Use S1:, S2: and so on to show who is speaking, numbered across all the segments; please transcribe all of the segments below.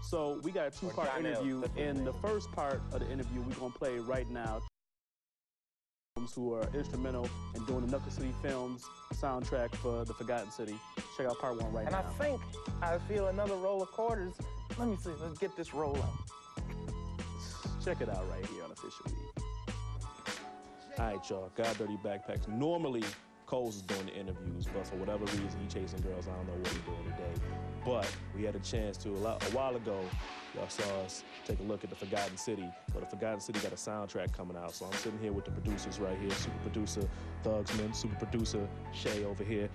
S1: So we got a two-part interview. In the first part of the interview, we're gonna play right now who are instrumental in doing the Knuckle City Films soundtrack for The Forgotten City. Check out part one right now.
S2: And I think I feel another roll of quarters. Let me see, let's get this roll out.
S1: Check it out right here on Official Week. All right, y'all, got Dirty Backpacks. Normally, Coles is doing the interviews, but for whatever reason, he's chasing girls. I don't know what he's doing today. But we had a chance to, a while ago, y'all saw us take a look at The Forgotten City. But The Forgotten City got a soundtrack coming out, so I'm sitting here with the producers right here, super producer Thugzman, super producer Shay over here.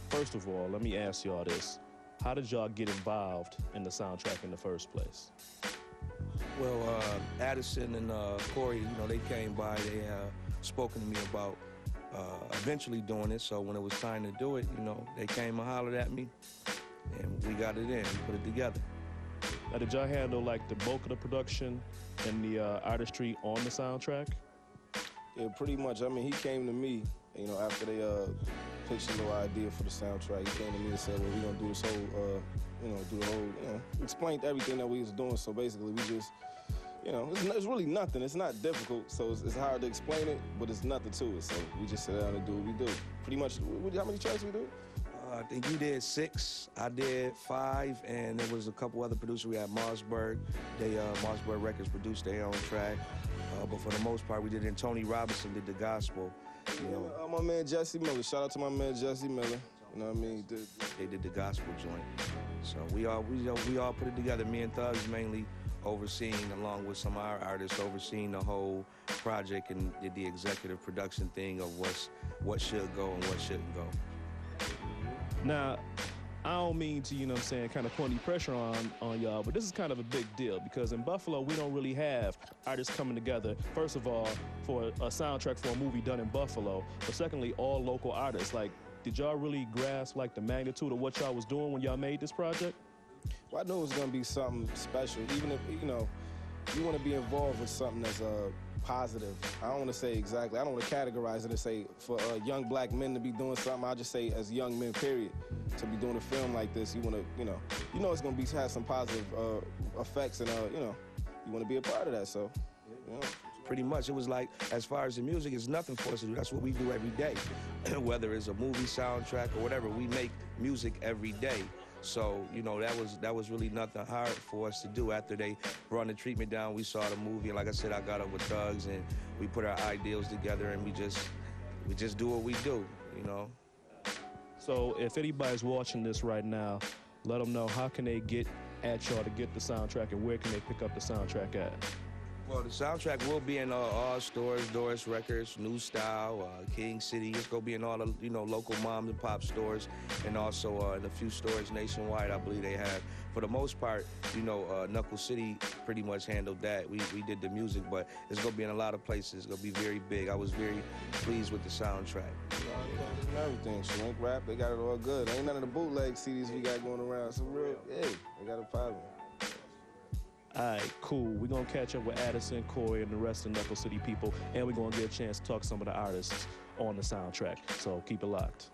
S1: First of all, let me ask y'all this. How did y'all get involved in the soundtrack in the first place?
S3: Well, Addison and Corey, they came by, they spoken to me about eventually doing it, so when it was time to do it, they came and hollered at me, and we got it in, we put it together.
S1: Now, did y'all handle, like, the bulk of the production and the artistry on the soundtrack?
S4: Yeah, pretty much. I mean, he came to me, after they pitched a little idea for the soundtrack. He came to me and said, well, we're going to do this whole, explained everything that we was doing, so basically we just, it's really nothing. It's not difficult, so it's hard to explain it, but it's nothing to it. So we just sit down and do what we do. Pretty much, how many tracks we do?
S3: I think you did 6, I did 5, and there was a couple other producers. We had Mossberg. Mossberg Records produced their own track. But for the most part, we did it, and Tony Robinson did the gospel.
S4: My man Jesse Miller. Shout out to my man Jesse Miller. You know what I mean?
S3: They did the gospel joint. So we all put it together. Me and Thugs mainly overseeing, along with some of our artists, overseeing the whole project and did the executive production thing of what should go and what shouldn't go.
S1: Now, I don't mean to, kind of put any pressure on y'all, but this is kind of a big deal because in Buffalo, we don't really have artists coming together, first of all, for a soundtrack for a movie done in Buffalo, but secondly, all local artists. Like, did y'all really grasp, like, the magnitude of what y'all was doing when y'all made this project?
S4: Well, I knew it was going to be something special, even if, you want to be involved with something that's positive. I don't want to say exactly, I don't want to categorize it and say for young black men to be doing something. I'll just say as young men, period, to be doing a film like this, you want to, it's going to have some positive effects, and, you want to be a part of that, so,
S3: Pretty much, it was like, as far as the music, it's nothing for us to do. That's what we do every day. Whether it's a movie soundtrack or whatever, we make music every day. So, that was really nothing hard for us to do. After they brought the treatment down, we saw the movie, and like I said, I got up with Thugs, and we put our ideals together, and we just do what we do,
S1: So if anybody's watching this right now, let them know how can they get at y'all to get the soundtrack, and where can they pick up the soundtrack at?
S3: Well, the soundtrack will be in all stores, Doris Records, New Style, King City. It's going to be in all the, local mom and pop stores, and also in a few stores nationwide, I believe they have. For the most part, Knuckle City pretty much handled that. We did the music, but it's going to be in a lot of places. It's going to be very big. I was very pleased with the soundtrack.
S4: Everything, shrink rap, they got it all good. Ain't none of the bootleg CDs we got going around. So real, they got a problem.
S1: All right, cool. We're going to catch up with Addison, Corey, and the rest of the Knuckle City people, and we're going to get a chance to talk to some of the artists on the soundtrack. So keep it locked.